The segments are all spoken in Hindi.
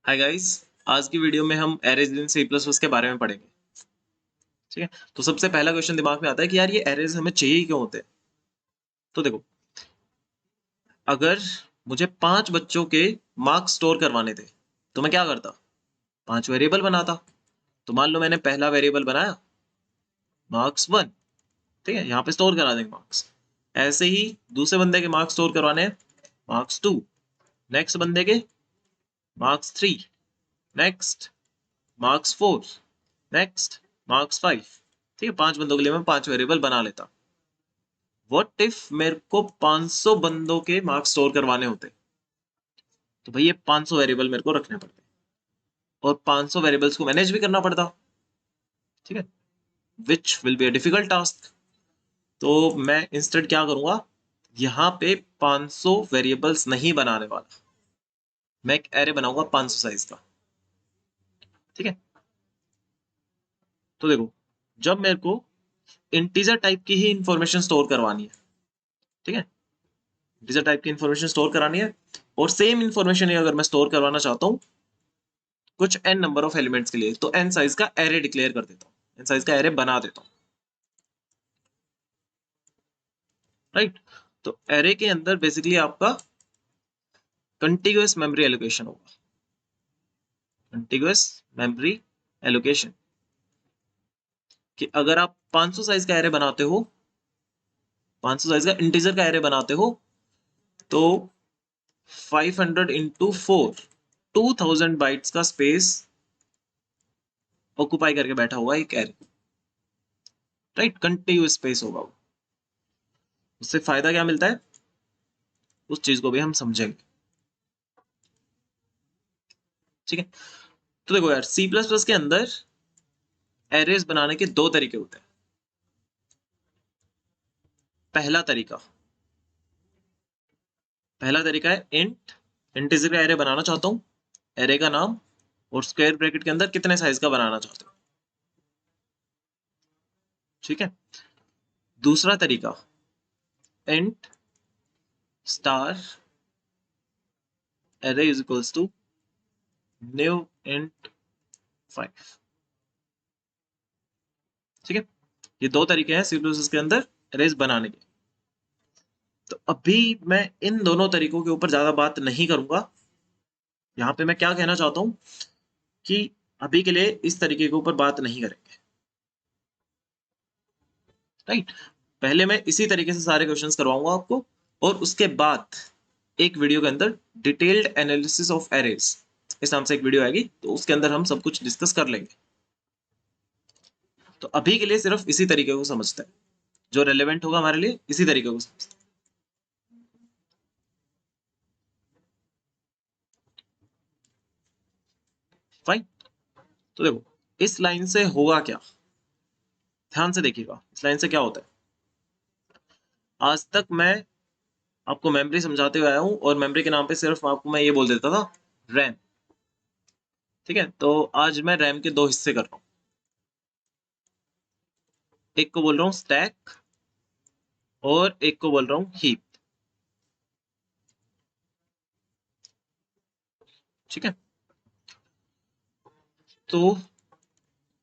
Hi guys. आज की वीडियो में हम एरेज इन सी प्लस प्लस के बारे में पढ़ेंगे। ठीक है। तो सबसे पहला क्वेश्चन दिमाग में आता है कि यार ये एरेज हमें चाहिए क्यों होते हैं। तो देखो, अगर मुझे 5 बच्चों के मार्क्स स्टोर करवाने थे तो मैं क्या करता, 5 वेरिएबल बनाता। तो मान लो मैंने पहला वेरिएबल बनाया मार्क्स 1, ठीक है, यहाँ पे स्टोर करा देंगे मार्क्स। ऐसे ही दूसरे बंदे के मार्क्स स्टोर करवाने हैं मार्क्स 2, नेक्स्ट बंदे के marks 3, next marks 4, next marks 5। ठीक है, 5 बंदों के लिए मैं 5 वेरिएबल बना लेता। व्हाट इफ मेरे को 500 बंदों के मार्क्स स्टोर करवाने होते, तो भाई ये 500 वेरिएबल मेरे को रखने पड़ते और 500 वेरिएबल्स को मैनेज भी करना पड़ता। ठीक है, which will be a difficult task. तो मैं इंस्टेड क्या करूंगा, यहाँ पे 500 वेरिएबल्स नहीं बनाने वाला, मैं एक एरे बनाऊंगा 500 साइज का। ठीक है, तो देखो, जब मेरे को इंटीजर टाइप की ही इंफॉर्मेशन स्टोर करवानी है, ठीक है, इंटीजर टाइप की इंफॉर्मेशन स्टोर करानी है और सेम इंफॉर्मेशन अगर मैं स्टोर करवाना चाहता हूँ कुछ n नंबर ऑफ एलिमेंट्स के लिए, तो n साइज का एरे डिक्लेयर कर देता हूँ, n साइज का एरे बना देता हूँ। राइट, तो एरे के अंदर बेसिकली आपका कंटिग्यूअस मेमोरी एलोकेशन होगा। कंटिग्यूअस मेमोरी एलोकेशन कि अगर आप 500 साइज का एरे बनाते हो, 500 साइज का इंटीजर का एरे बनाते हो, तो 500 इंटू 4 2000 बाइट्स का स्पेस ऑक्यूपाई करके बैठा हुआ एक एरे। राइट, कंटिन्यूअस स्पेस होगा वो। उससे फायदा क्या मिलता है उस चीज को भी हम समझेंगे। ठीक है, तो देखो यार, सी प्लस प्लस के अंदर एरेज बनाने के दो तरीके होते हैं। पहला तरीका पहला तरीका है इंट, इंटीजर का एरे बनाना चाहता हूं, एरे का नाम और स्क्वायर ब्रैकेट के अंदर कितने साइज का बनाना चाहता हूं। ठीक है, दूसरा तरीका int star array is equals to new int 5। ठीक है, ये दो तरीके हैं सी प्लस प्लस के अंदर एरेज बनाने के। तो अभी मैं इन दोनों तरीकों के ऊपर ज्यादा बात नहीं करूंगा। यहाँ पे मैं क्या कहना चाहता हूँ कि अभी के लिए इस तरीके के ऊपर बात नहीं करेंगे। राइट, पहले मैं इसी तरीके से सारे क्वेश्चंस करवाऊंगा आपको और उसके बाद एक वीडियो के अंदर डिटेल्ड एनालिसिस ऑफ एरेज इस नाम से एक वीडियो आएगी, तो उसके अंदर हम सब कुछ डिस्कस कर लेंगे। तो अभी के लिए सिर्फ इसी तरीके को समझते हैं, जो रेलेवेंट होगा हमारे लिए इसी तरीके को समझते हैं। फाइन, तो देखो, इस लाइन से होगा क्या, ध्यान से देखिएगा इस लाइन से क्या होता है। आज तक मैं आपको मेमोरी समझाते हुए आया हूं और मेमोरी के नाम पे सिर्फ आपको मैं ये बोल देता था रैम। ठीक है, तो आज मैं रैम के दो हिस्से कर रहा हूं, एक को बोल रहा हूं स्टैक और एक को बोल रहा हूं हीप। ठीक है, तो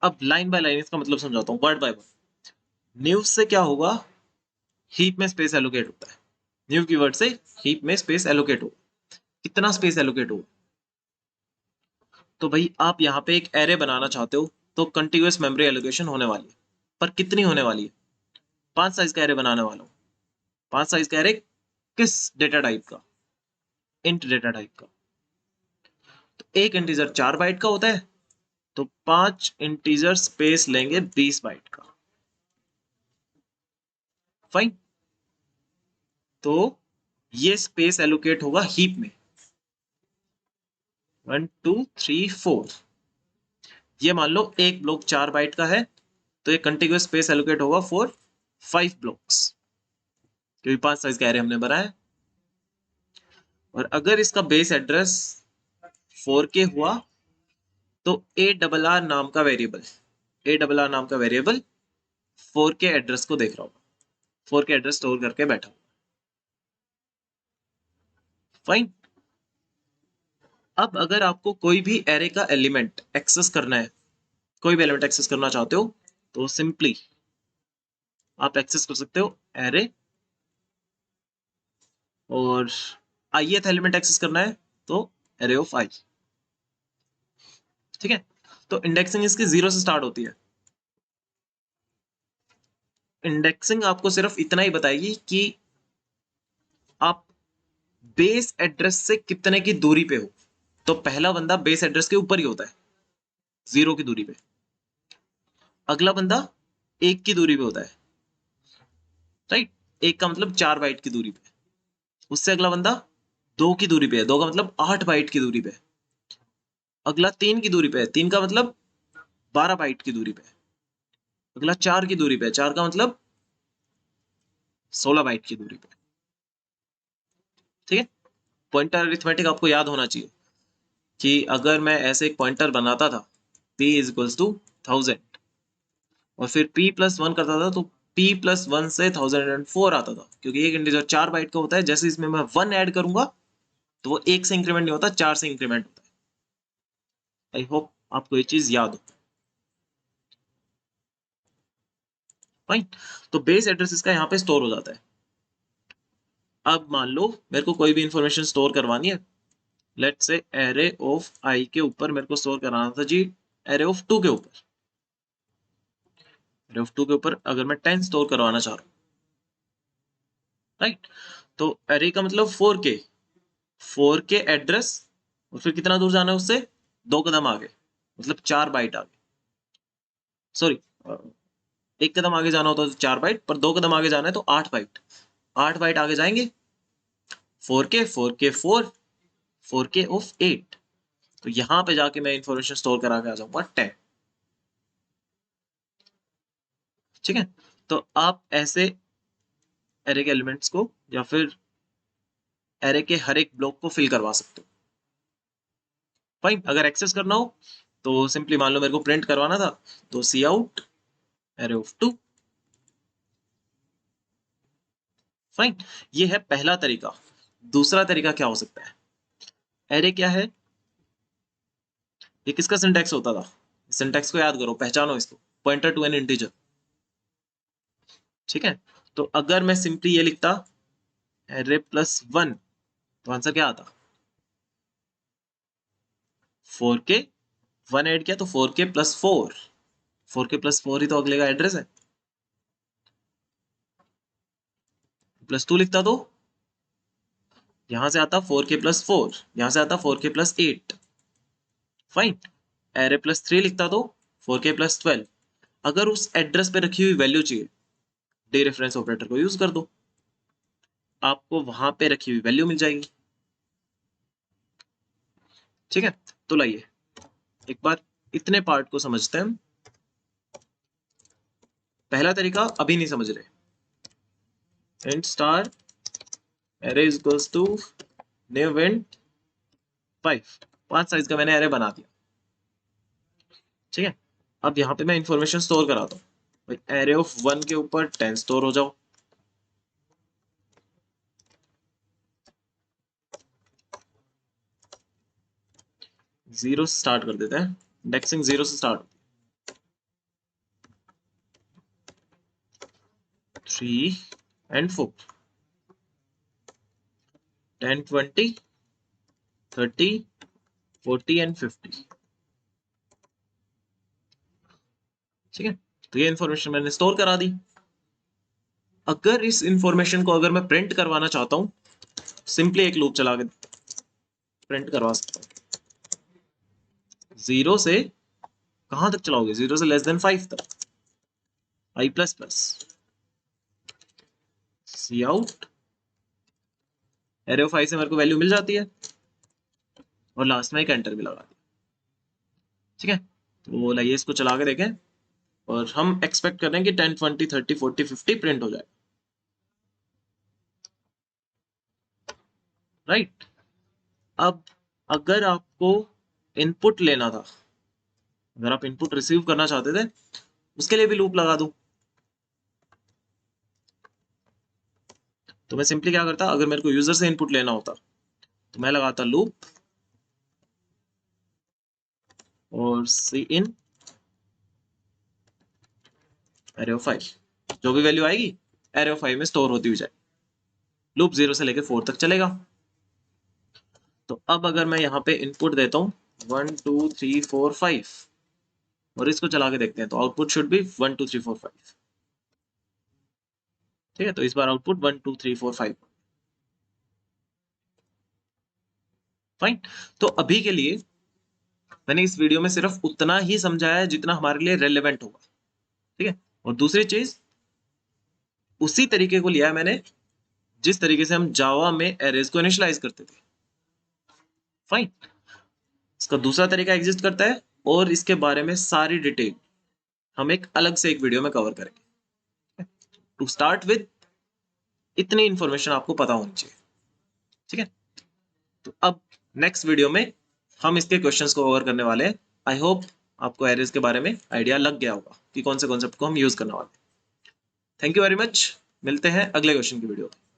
अब लाइन बाय लाइन इसका मतलब समझाता हूं, वर्ड बाय वर्ड। न्यू से क्या होगा, हीप में स्पेस एलोकेट होता है। न्यू कीवर्ड से हीप में स्पेस एलोकेट होगा। कितना स्पेस एलोकेट होगा, तो भाई आप यहाँ पे एक एरे बनाना चाहते हो तो कंटिन्यूअस मेमोरी एलोकेशन होने वाली है, पर कितनी होने वाली है, 5 साइज का एरे बनाने वाला हूँ। 5 साइज का एरे किस डेटा टाइप का, इंट डेटा टाइप का। तो एक इंटीजर 4 बाइट का होता है, तो 5 इंटीजर स्पेस लेंगे 20 बाइट का। फाइन, तो ये स्पेस एलोकेट होगा हीप में 1 2 3 4। ये मान लो एक ब्लॉक 4 बाइट का है, तो ये कंटिन्यूअस स्पेस एलोकेट होगा फॉर 5 ब्लॉक्स, क्योंकि 5 साइज का एरे हमने बनाया। और अगर इसका बेस एड्रेस 4K हुआ, तो ए डबल आर नाम का वेरिएबल, ए डबल आर नाम का वेरिएबल 4K एड्रेस को देख रहा होगा, 4K एड्रेस स्टोर करके बैठा। फाइन, अब अगर आपको कोई भी एरे का एलिमेंट एक्सेस करना है, कोई भी एलिमेंट एक्सेस करना चाहते हो, तो सिंपली आप एक्सेस कर सकते हो एरे, और ith एलिमेंट एक्सेस करना है तो एरे ऑफ आई। ठीक है, तो इंडेक्सिंग इसकी 0 से स्टार्ट होती है। इंडेक्सिंग आपको सिर्फ इतना ही बताएगी कि आप बेस एड्रेस से कितने की दूरी पे हो। तो पहला बंदा बेस एड्रेस के ऊपर ही होता है, 0 की दूरी पे। अगला बंदा 1 की दूरी पे होता है, राइट। 1 का मतलब 4 बाइट की दूरी पे। उससे अगला बंदा 2 की दूरी पे है, 2 का मतलब 8 बाइट की दूरी पे। अगला 3 की दूरी पे है, 3 का मतलब 12 बाइट की दूरी पे। अगला 4 की दूरी पे है, 4 का मतलब 16 बाइट की दूरी पे। ठीक है, पॉइंटर अरिथमेटिक आपको याद होना चाहिए कि अगर मैं ऐसे एक पॉइंटर बनाता था, p इज इक्वल्स टू 1000, और फिर p+1 करता था, तो p+1 से 1004 आता था, क्योंकि एक इंटीजर 4 बाइट का होता है। जैसे इसमें मैं 1 ऐड करूंगा तो वो 1 से इंक्रीमेंट नहीं होता, 4 से इंक्रीमेंट होता है। आई होप आपको ये चीज याद हो। फाइन, तो बेस एड्रेस इसका यहाँ पे स्टोर हो जाता है। अब मान लो मेरे को कोई भी इंफॉर्मेशन स्टोर करवानी है, लेट्स से एरे ऑफ आई के ऊपर मेरे को स्टोर कराना था जी, एरे ऑफ 2 के ऊपर। एरे ऑफ 2 के ऊपर अगर मैं 10 स्टोर करवाना चाह रहा हूँ, राइट, तो एरे का मतलब 4K, 4K एड्रेस, और फिर कितना दूर जाना है उससे, 2 कदम आगे, मतलब 4 बाइट आगे। सॉरी, 1 कदम आगे जाना होता तो 4 बाइट, पर 2 कदम आगे जाना है तो 8 बाइट। 8 बाइट आगे जाएंगे, 4K, 4K 4, 4K ऑफ 8, तो यहां पे जाके मैं इंफॉर्मेशन स्टोर करा के आ जाऊंगा 10। ठीक है, तो आप ऐसे एरे के एलिमेंट्स को या फिर एरे के हर एक ब्लॉक को फिल करवा सकते हो। फाइन, अगर एक्सेस करना हो तो सिंपली मान लो मेरे को प्रिंट करवाना था, तो सी आउट एरे ऑफ 2। फाइन, ये है पहला तरीका। दूसरा तरीका क्या हो सकता है, एरे क्या है, ये किसका सिंटैक्स होता था, सिंटैक्स को याद करो, पहचानो इसको, पॉइंटर टू एन इंटीजर। ठीक है, तो अगर मैं सिंपली ये लिखता array+1, तो आंसर क्या आता, 4K, 1 ऐड किया तो 4K+4, 4K+4 ही तो अगले का एड्रेस है। +2 लिखता तो यहां से आता 4K+4, यहां से आता 4K+8। फाइन, array+3 लिखता तो 4K+12। अगर उस एड्रेस पे रखी हुई वैल्यू चाहिए, डे रेफरेंस ऑपरेटर को यूज कर दो, आपको वहां पे रखी हुई वैल्यू मिल जाएगी। ठीक है, तो लाइए एक बार इतने पार्ट को समझते हैं हम। पहला तरीका अभी नहीं समझ रहे, int star array is equals to new int 5, 5 size का मैंने एरे बना दिया। ठीक है, अब यहाँ पे मैं इंफॉर्मेशन स्टोर कराता हूँ, भाई एरे ऑफ 1 के ऊपर 10 स्टोर हो जाओ। 0 से स्टार्ट कर देते हैं, इंडेक्सिंग 0 से स्टार्ट, 3 and 4, 10, 20, 30, 40 and 50। ठीक है, तो ये इंफॉर्मेशन मैंने स्टोर करा दी। अगर इस इंफॉर्मेशन को अगर मैं प्रिंट करवाना चाहता हूँ, सिंपली एक लूप चला के प्रिंट करवा सकता हूँ। 0 से कहां तक चलाओगे, 0 से लेस देन 5 तक, i++ cout array of i से मेरे को वैल्यू मिल जाती है, और लास्ट में एक एंटर भी लगा दिया। ठीक है, तो लाइए इसको चला के देखें, और हम एक्सपेक्ट कर रहे हैं कि 10, 20, 30, 40, 50 प्रिंट हो जाए, राइट। अब अगर आपको इनपुट लेना था, अगर आप इनपुट रिसीव करना चाहते थे, उसके लिए भी लूप लगा दूं, तो मैं सिंपली क्या करता, अगर मेरे को यूजर से इनपुट लेना होता तो मैं लगाता लूप और सी इन एरे ऑफ 5, जो भी वैल्यू आएगी एरे ऑफ 5 में स्टोर होती हुई जाए। लूप 0 से लेकर 4 तक चलेगा। तो अब अगर मैं यहाँ पे इनपुट देता हूँ 1 2 3 4 5 और इसको चला के देखते हैं, तो आउटपुट शुड बी 1 2 3 4 5। ठीक है, तो इस बार आउटपुट 1 2 3 4 5। फाइन। तो अभी के लिए मैंने इस वीडियो में सिर्फ उतना ही समझाया है जितना हमारे लिए रेलेवेंट होगा। ठीक है, और दूसरी चीज, उसी तरीके को लिया है मैंने जिस तरीके से हम जावा में एरेज को इनिशियलाइज करते थे। फाइन। इसका दूसरा तरीका एग्जिस्ट करता है और इसके बारे में सारी डिटेल हम एक अलग से एक वीडियो में कवर करेंगे। टू स्टार्ट विद इतनी इंफॉर्मेशन आपको पता होनी चाहिए। ठीक है, तो अब नेक्स्ट वीडियो में हम इसके क्वेश्चंस को कवर करने वाले हैं। आई होप आपको एरेज के बारे में आइडिया लग गया होगा कि कौन से कॉन्सेप्ट को हम यूज करने वाले हैं। थैंक यू वेरी मच, मिलते हैं अगले क्वेश्चन की वीडियो में।